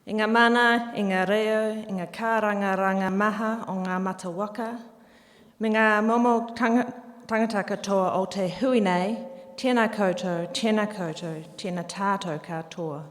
I ngā mana, i ngā reo, i ngā kārangaranga maha o ngā matawaka, me ngā momo tangata katoa o te hui nei, tēnā koutou, tēnā tātou katoa.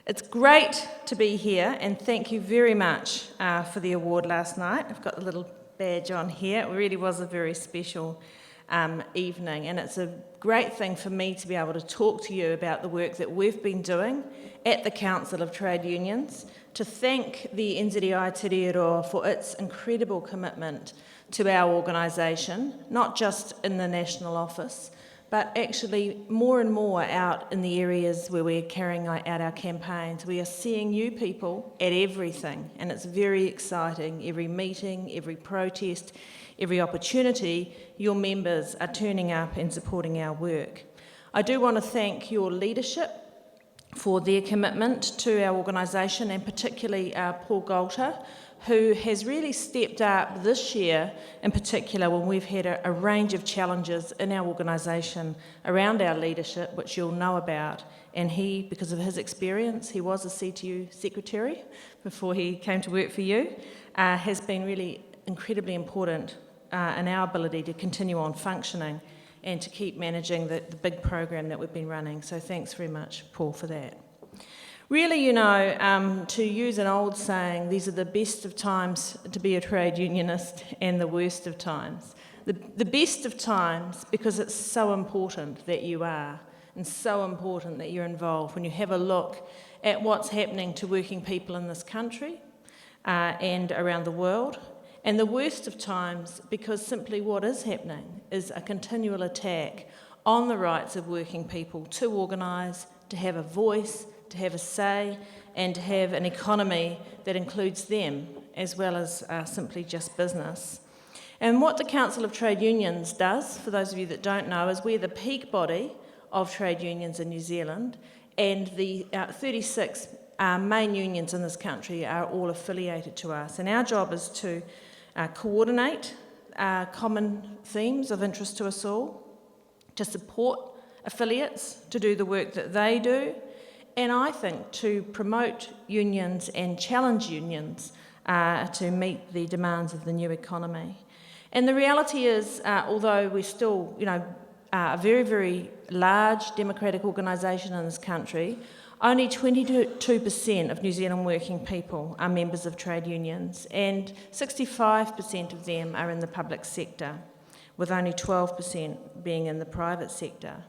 It's great to be here, and thank you very much for the award last night. I've got the little badge on here. It really was a very special evening, and it's a great thing for me to be able to talk to you about the work that we've been doing at the Council of Trade Unions, to thank the NZEI Te Reo for its incredible commitment to our organisation, not just in the national office, but actually more and more out in the areas where we're carrying out our campaigns. We are seeing you people at everything, and it's very exciting. Every meeting, every protest, every opportunity, your members are turning up and supporting our work. I do want to thank your leadership for their commitment to our organisation, and particularly Paul Golter, who has really stepped up this year in particular when we've had a range of challenges in our organisation around our leadership, which you'll know about. And he, because of his experience, he was a CTU secretary before he came to work for you, has been really incredibly important in our ability to continue on functioning and to keep managing the big program that we've been running. So thanks very much, Paul, for that. Really, you know, to use an old saying, these are the best of times to be a trade unionist and the worst of times. The best of times because it's so important that you are, and so important that you're involved when you have a look at what's happening to working people in this country and around the world. And the worst of times because simply what is happening is a continual attack on the rights of working people to organise, to have a voice, to have a say, and to have an economy that includes them as well as simply just business. And what the Council of Trade Unions does, for those of you that don't know, is we're the peak body of trade unions in New Zealand, and the 36 main unions in this country are all affiliated to us. And our job is to coordinate common themes of interest to us all, to support affiliates to do the work that they do, and I think to promote unions and challenge unions to meet the demands of the new economy. And the reality is, although we're still, you know, a very, very large democratic organisation in this country, only 22% of New Zealand working people are members of trade unions, and 65% of them are in the public sector, with only 12% being in the private sector.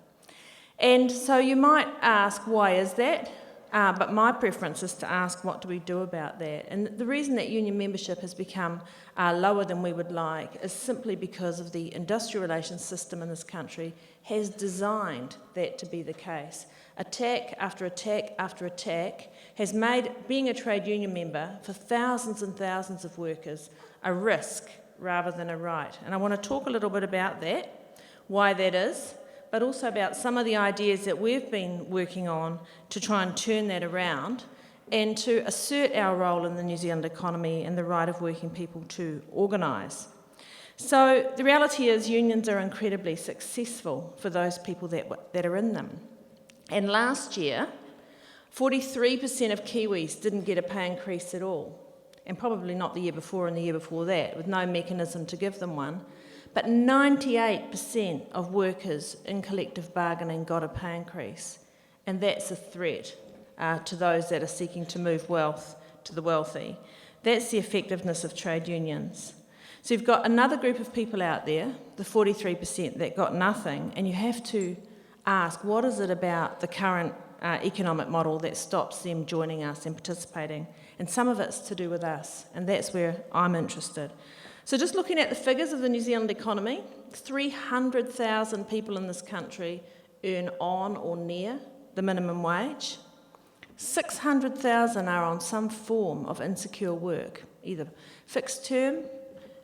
And so you might ask, why is that? But my preference is to ask, what do we do about that? And the reason that union membership has become lower than we would like is simply because of the industrial relations system in this country has designed that to be the case. Attack after attack after attack has made being a trade union member for thousands and thousands of workers a risk rather than a right. And I want to talk a little bit about that, why that is, but also about some of the ideas that we've been working on to try and turn that around and to assert our role in the New Zealand economy and the right of working people to organise. So the reality is unions are incredibly successful for those people that are in them. And last year, 43% of Kiwis didn't get a pay increase at all, and probably not the year before and the year before that, with no mechanism to give them one. But 98% of workers in collective bargaining got a pay increase, and that's a threat to those that are seeking to move wealth to the wealthy. That's the effectiveness of trade unions. So you've got another group of people out there, the 43% that got nothing, and you have to ask, what is it about the current economic model that stops them joining us and participating? And some of it's to do with us, and that's where I'm interested. So just looking at the figures of the New Zealand economy, 300,000 people in this country earn on or near the minimum wage. 600,000 are on some form of insecure work, either fixed term,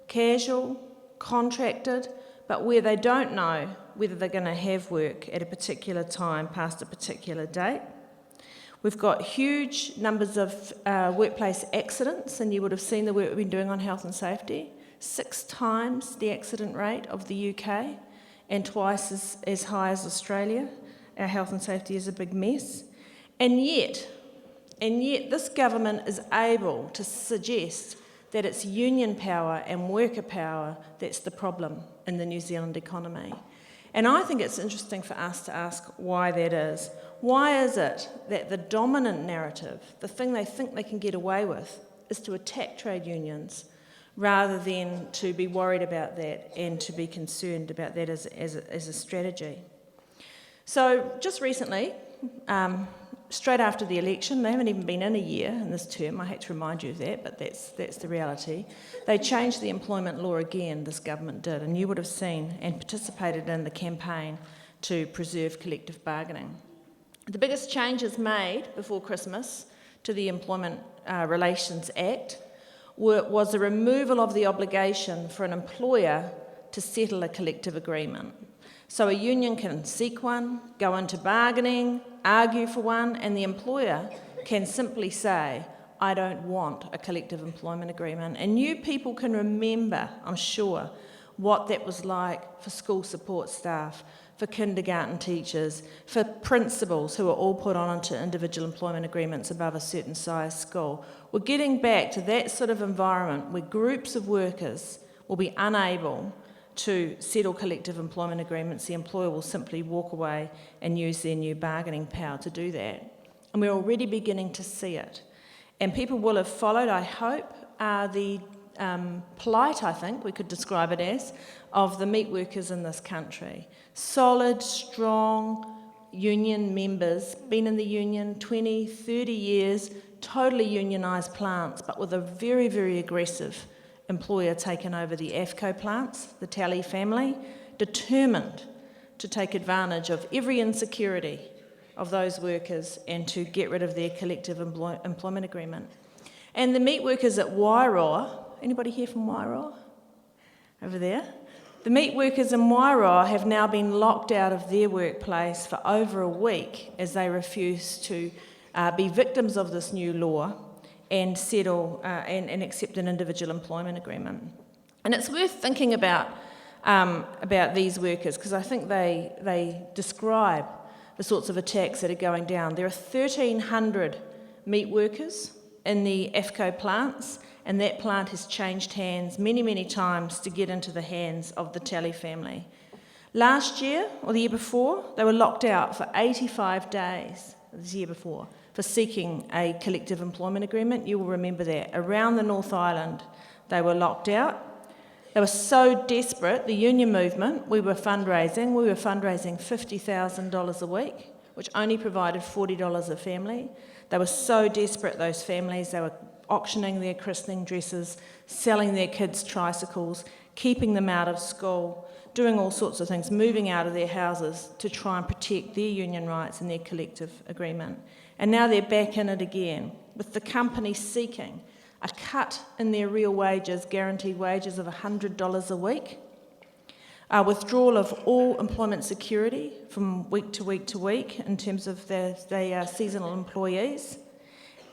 casual, contracted, but where they don't know whether they're going to have work at a particular time past a particular date. We've got huge numbers of workplace accidents, and you would have seen the work we've been doing on health and safety. 6 times the accident rate of the UK and twice as high as Australia. Our health and safety is a big mess. And yet, And yet this government is able to suggest that it's union power and worker power that's the problem in the New Zealand economy. And I think it's interesting for us to ask why that is. Why is it that the dominant narrative, the thing they think they can get away with, is to attack trade unions rather than to be worried about that and to be concerned about that as a strategy? So just recently, straight after the election, they haven't even been in a year in this term, I hate to remind you of that, but that's the reality. They changed the employment law again, this government did, and you would have seen and participated in the campaign to preserve collective bargaining. The biggest changes made before Christmas to the Employment Relations Act was the removal of the obligation for an employer to settle a collective agreement. So a union can seek one, go into bargaining, argue for one, and the employer can simply say, I don't want a collective employment agreement. And you people can remember, I'm sure, what that was like for school support staff, for kindergarten teachers, for principals who are all put on into individual employment agreements above a certain size school. We're getting back to that sort of environment where groups of workers will be unable to settle collective employment agreements. The employer will simply walk away and use their new bargaining power to do that. And we're already beginning to see it. And people will have followed, I hope, the plight, I think we could describe it as, of the meat workers in this country. Solid, strong union members, been in the union 20, 30 years, totally unionised plants, but with a very, very aggressive employer taken over the AFCO plants, the Tally family, determined to take advantage of every insecurity of those workers and to get rid of their collective employment agreement. And the meat workers at Wairoa, anybody here from Wairoa? Over there? The meat workers in Wairoa have now been locked out of their workplace for over a week as they refuse to be victims of this new law and settle and accept an individual employment agreement. And it's worth thinking about these workers because I think they describe the sorts of attacks that are going down. There are 1,300 meat workers in the AFCO plants, and that plant has changed hands many, many times to get into the hands of the Tally family. Last year, or the year before, they were locked out for 85 days, the year before, for seeking a collective employment agreement. You will remember that. Around the North Island, they were locked out. They were so desperate, the union movement, we were fundraising $50,000 a week, which only provided $40 a family. They were so desperate, those families, they were auctioning their christening dresses, selling their kids' tricycles, keeping them out of school, doing all sorts of things, moving out of their houses to try and protect their union rights and their collective agreement. And now they're back in it again, with the company seeking a cut in their real wages, guaranteed wages of $100 a week, withdrawal of all employment security from week to week to week in terms of their seasonal employees,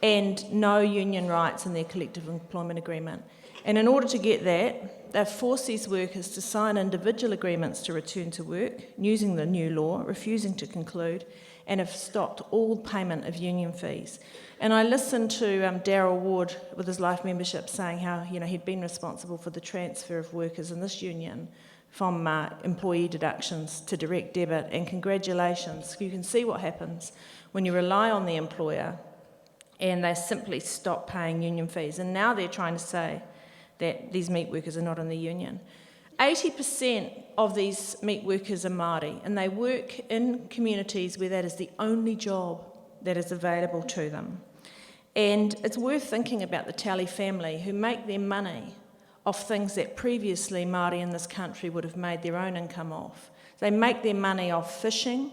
and no union rights in their collective employment agreement. And in order to get that, they've forced these workers to sign individual agreements to return to work, using the new law, refusing to conclude, and have stopped all payment of union fees. And I listened to Darryl Ward with his life membership saying how he'd been responsible for the transfer of workers in this union from employee deductions to direct debit, and congratulations. You can see what happens when you rely on the employer and they simply stop paying union fees. And now they're trying to say that these meat workers are not in the union. 80% of these meat workers are Māori, and they work in communities where that is the only job that is available to them. And it's worth thinking about the Tally family, who make their money off things that previously Māori in this country would have made their own income off. They make their money off fishing,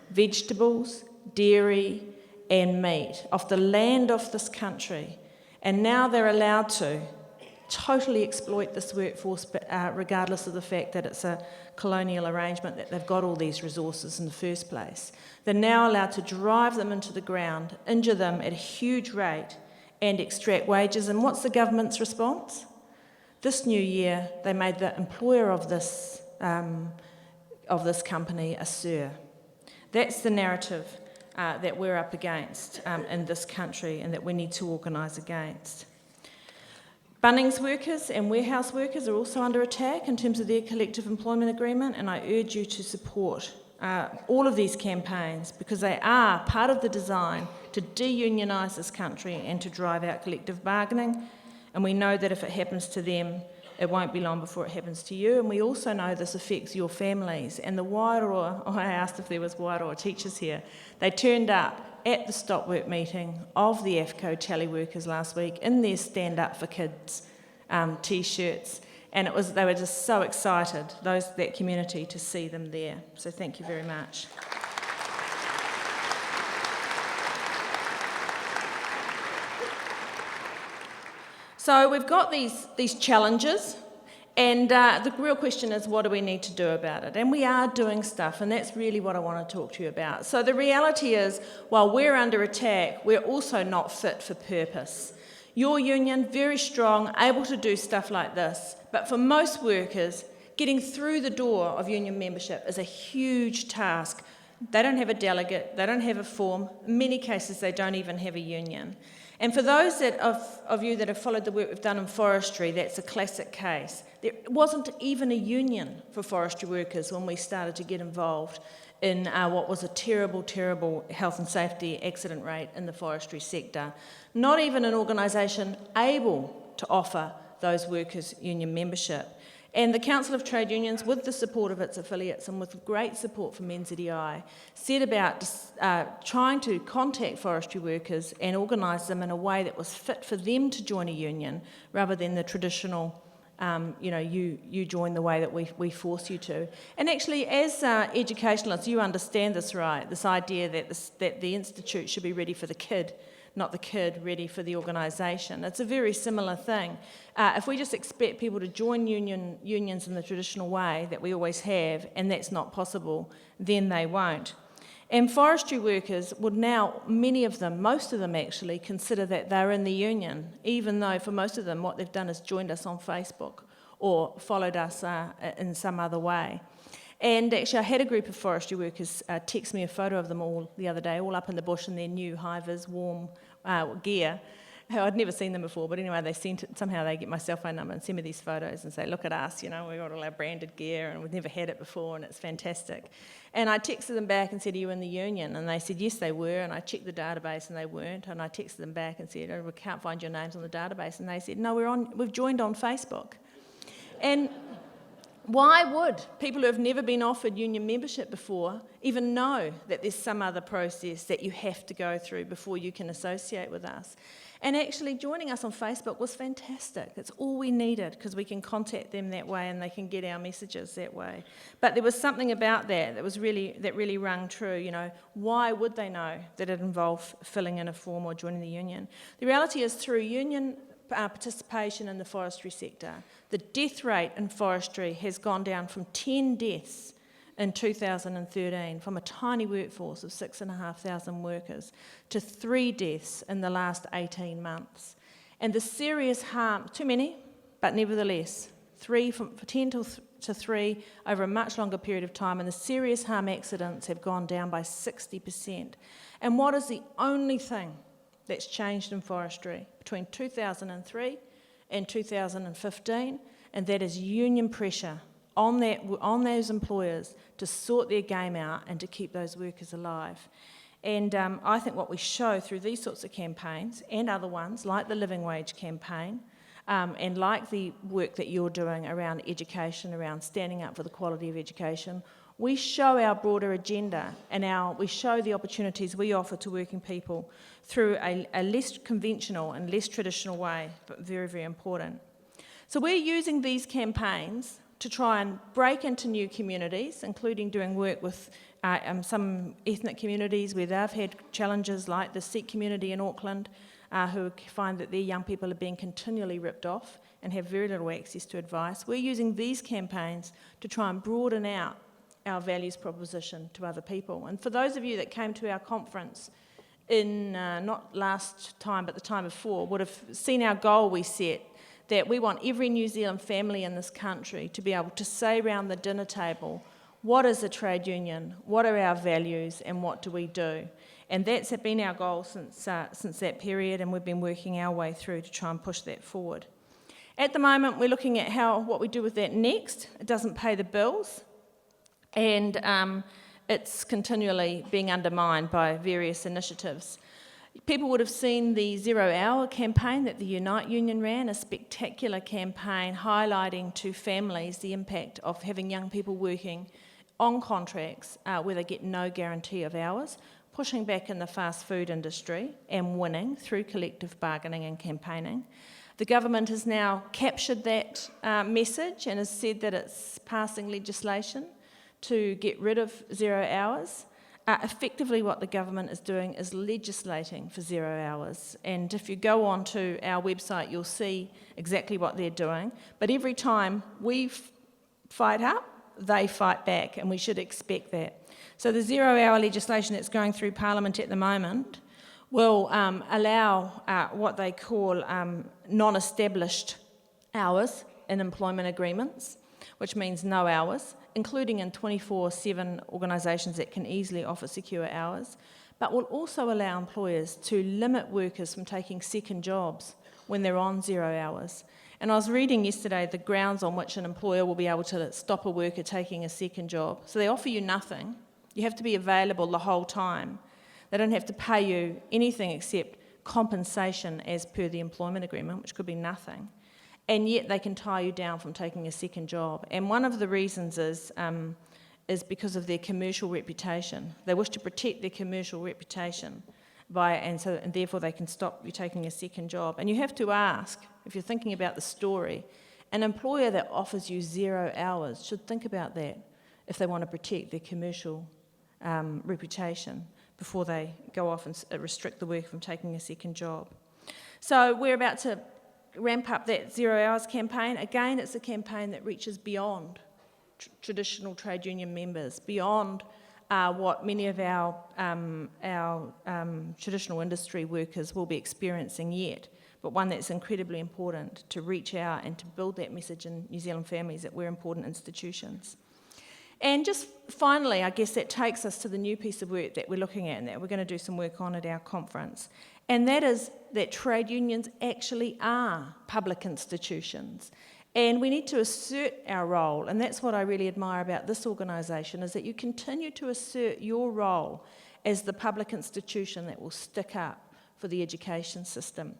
vegetables, dairy, and meat, off the land of this country. And now they're allowed to totally exploit this workforce, regardless of the fact that it's a colonial arrangement, that they've got all these resources in the first place. They're now allowed to drive them into the ground, injure them at a huge rate, and extract wages. And what's the government's response? This new year, they made the employer of this company a Sir. That's the narrative that we're up against in this country and that we need to organise against. Bunnings workers and warehouse workers are also under attack in terms of their collective employment agreement, and I urge you to support all of these campaigns because they are part of the design to de-unionise this country and to drive out collective bargaining. And we know that if it happens to them, it won't be long before it happens to you. And we also know this affects your families. And the Wairoa, I asked if there was Wairoa teachers here, they turned up at the stop work meeting of the AFCO teleworkers last week in their Stand Up for Kids t-shirts. And they were just so excited, that community, to see them there. So thank you very much. So we've got these challenges, and the real question is, what do we need to do about it? And we are doing stuff, and that's really what I want to talk to you about. So the reality is, while we're under attack, we're also not fit for purpose. Your union, very strong, able to do stuff like this, but for most workers, getting through the door of union membership is a huge task. They don't have a delegate, they don't have a form, in many cases they don't even have a union. And for those of you that have followed the work we've done in forestry, that's a classic case. There wasn't even a union for forestry workers when we started to get involved in what was a terrible, terrible health and safety accident rate in the forestry sector. Not even an organisation able to offer those workers union membership. And the Council of Trade Unions, with the support of its affiliates and with great support from NZEI, set about trying to contact forestry workers and organise them in a way that was fit for them to join a union, rather than the traditional, you join the way that we force you to. And actually, as educationalists, you understand this, right? This idea that the institute should be ready for the kid, not the kid ready for the organisation. It's a very similar thing. If we just expect people to join unions in the traditional way that we always have, and that's not possible, then they won't. And forestry workers would now, many of them, most of them actually, consider that they're in the union, even though for most of them what they've done is joined us on Facebook or followed us in some other way. And actually I had a group of forestry workers text me a photo of them all the other day, all up in the bush in their new high-vis warm gear. I'd never seen them before, but anyway, somehow they get my cell phone number and send me these photos and say, look at us, we've got all our branded gear and we've never had it before and it's fantastic. And I texted them back and said, are you in the union? And they said, yes, they were. And I checked the database and they weren't. And I texted them back and said, oh, we can't find your names on the database. And they said, no, we've joined on Facebook. And why would people who have never been offered union membership before even know that there's some other process that you have to go through before you can associate with us? And actually joining us on Facebook was fantastic. It's all we needed because we can contact them that way and they can get our messages that way. But there was something about that really rung true. Why would they know that it involved filling in a form or joining the union? The reality is, through union participation in the forestry sector, the death rate in forestry has gone down from 10 deaths in 2013, from a tiny workforce of 6,500 workers, to 3 deaths in the last 18 months. And the serious harm, too many, but nevertheless, 3 from 10 to 3 over a much longer period of time, and the serious harm accidents have gone down by 60%. And what is the only thing that's changed in forestry between 2003 and 2015, and that is union pressure on those employers to sort their game out and to keep those workers alive. And I think what we show through these sorts of campaigns and other ones, like the Living Wage campaign, and like the work that you're doing around education, around standing up for the quality of education, we show our broader agenda and we show the opportunities we offer to working people through a less conventional and less traditional way, but very, very important. So we're using these campaigns to try and break into new communities, including doing work with some ethnic communities where they've had challenges, like the Sikh community in Auckland, who find that their young people are being continually ripped off and have very little access to advice. We're using these campaigns to try and broaden out our values proposition to other people. And for those of you that came to our conference in, not last time, but the time before, would have seen our goal we set, that we want every New Zealand family in this country to be able to say around the dinner table, what is a trade union, what are our values, and what do we do? And that's been our goal since that period, and we've been working our way through to try and push that forward. At the moment, we're looking at what we do with that next. It doesn't pay the bills, and it's continually being undermined by various initiatives. People would have seen the 0 Hour campaign that the Unite Union ran, a spectacular campaign highlighting to families the impact of having young people working on contracts where they get no guarantee of hours, pushing back in the fast food industry and winning through collective bargaining and campaigning. The government has now captured that message and has said that it's passing legislation to get rid of 0 hours. Effectively what the government is doing is legislating for 0 hours. And if you go onto our website, you'll see exactly what they're doing. But every time we fight up, they fight back, and we should expect that. So the 0 hour legislation that's going through Parliament at the moment will allow what they call non-established hours in employment agreements, which means no hours, including in 24/7 organisations that can easily offer secure hours, but will also allow employers to limit workers from taking second jobs when they're on 0 hours. And I was reading yesterday the grounds on which an employer will be able to stop a worker taking a second job. So they offer you nothing. You have to be available the whole time. They don't have to pay you anything except compensation as per the employment agreement, which could be nothing. And yet they can tie you down from taking a second job. And one of the reasons is because of their commercial reputation. They wish to protect their commercial reputation, and therefore they can stop you taking a second job. And you have to ask, if you're thinking about the story, an employer that offers you 0 hours should think about that if they want to protect their commercial reputation before they go off and restrict the worker from taking a second job. So we're about to ramp up that 0 hours campaign. Again, it's a campaign that reaches beyond traditional trade union members, beyond what many of our traditional industry workers will be experiencing yet, but one that's incredibly important to reach out and to build that message in New Zealand families that we're important institutions. And just finally, I guess that takes us to the new piece of work that we're looking at and that we're going to do some work on at our conference. And that is that trade unions actually are public institutions. And we need to assert our role, and that's what I really admire about this organisation, is that you continue to assert your role as the public institution that will stick up for the education system.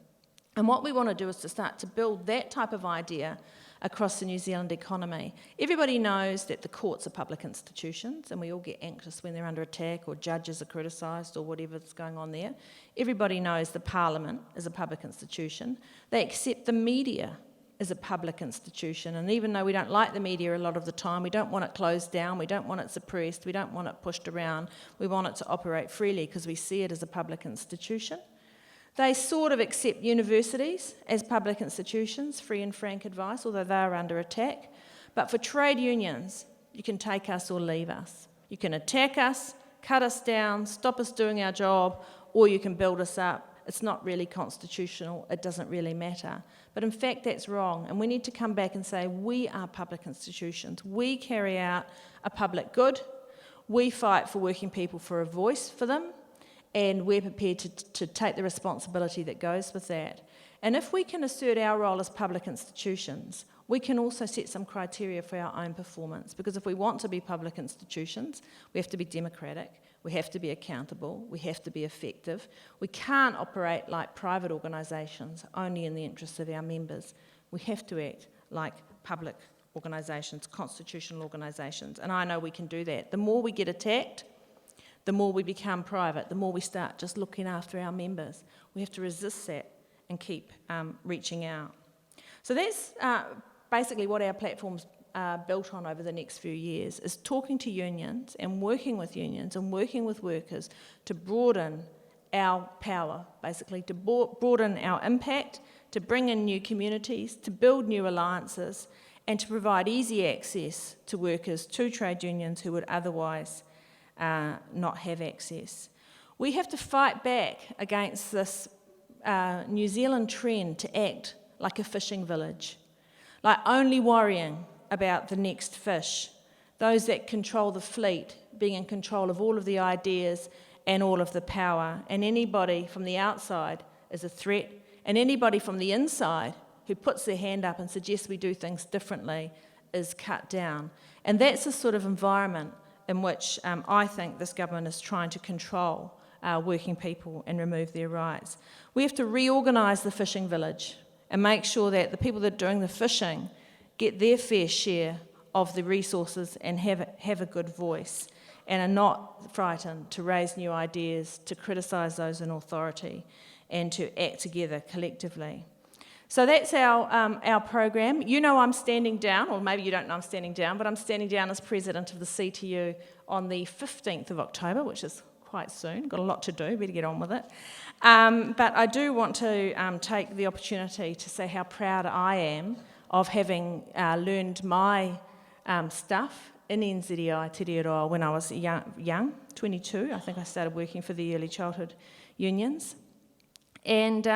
And what we want to do is to start to build that type of idea across the New Zealand economy. Everybody knows that the courts are public institutions, and we all get anxious when they're under attack or judges are criticised or whatever's going on there. Everybody knows the Parliament is a public institution. They accept the media as a public institution, and even though we don't like the media a lot of the time, we don't want it closed down, we don't want it suppressed, we don't want it pushed around, we want it to operate freely because we see it as a public institution. They sort of accept universities as public institutions, free and frank advice, although they are under attack. But for trade unions, you can take us or leave us. You can attack us, cut us down, stop us doing our job, or you can build us up. It's not really constitutional, it doesn't really matter. But in fact, that's wrong, and we need to come back and say we are public institutions. We carry out a public good. We fight for working people for a voice for them, and we're prepared to take the responsibility that goes with that. And if we can assert our role as public institutions, we can also set some criteria for our own performance, because if we want to be public institutions, we have to be democratic, we have to be accountable, we have to be effective. We can't operate like private organisations, only in the interests of our members. We have to act like public organisations, constitutional organisations, and I know we can do that. The more we get attacked, the more we become private, the more we start just looking after our members. We have to resist that and keep reaching out. So that's basically what our platform's built on over the next few years, is talking to unions and working with workers to broaden our power, basically, to broaden our impact, to bring in new communities, to build new alliances, and to provide easy access to workers, to trade unions who would otherwise not have access. We have to fight back against this New Zealand trend to act like a fishing village, like only worrying about the next fish, those that control the fleet being in control of all of the ideas and all of the power. And anybody from the outside is a threat, and anybody from the inside who puts their hand up and suggests we do things differently is cut down. And that's the sort of environment in which I think this government is trying to control working people and remove their rights. We have to reorganise the fishing village and make sure that the people that are doing the fishing get their fair share of the resources and have a good voice and are not frightened to raise new ideas, to criticise those in authority and to act together collectively. So that's our program. You know I'm standing down, or maybe you don't know I'm standing down, but I'm standing down as president of the CTU on the 15th of October, which is quite soon. Got a lot to do, better get on with it. But I do want to take the opportunity to say how proud I am of having learned my stuff in NZEI Te Reo when I was young, 22. I think I started working for the early childhood unions. And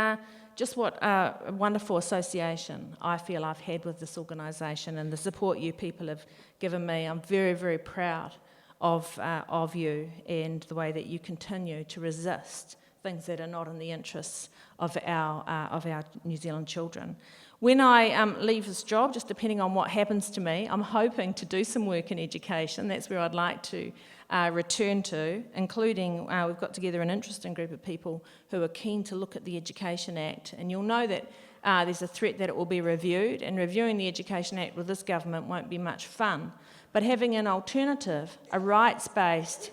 just what a wonderful association I feel I've had with this organisation and the support you people have given me. I'm very, very proud of you and the way that you continue to resist things that are not in the interests of our New Zealand children. When I leave this job, just depending on what happens to me, I'm hoping to do some work in education. That's where I'd like to return to, including we've got together an interesting group of people who are keen to look at the Education Act. And you'll know that there's a threat that it will be reviewed, and reviewing the Education Act with this government won't be much fun. But having an alternative, a rights-based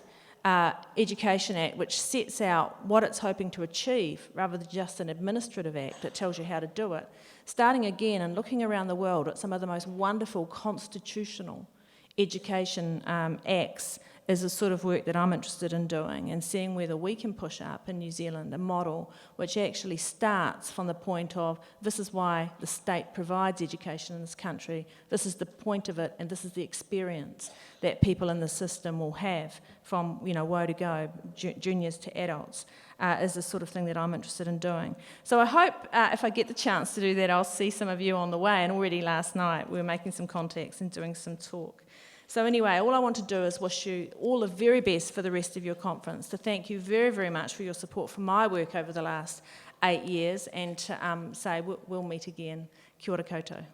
Education Act which sets out what it's hoping to achieve rather than just an administrative act that tells you how to do it, starting again and looking around the world at some of the most wonderful constitutional education acts is the sort of work that I'm interested in doing, and seeing whether we can push up in New Zealand a model which actually starts from the point of this is why the state provides education in this country, this is the point of it, and this is the experience that people in the system will have from woe to go, juniors to adults, is the sort of thing that I'm interested in doing. So I hope if I get the chance to do that, I'll see some of you on the way, and already last night we were making some contacts and doing some talk. So anyway, all I want to do is wish you all the very best for the rest of your conference, to thank you very, very much for your support for my work over the last 8 years, and to say we'll meet again. Kia ora koutou.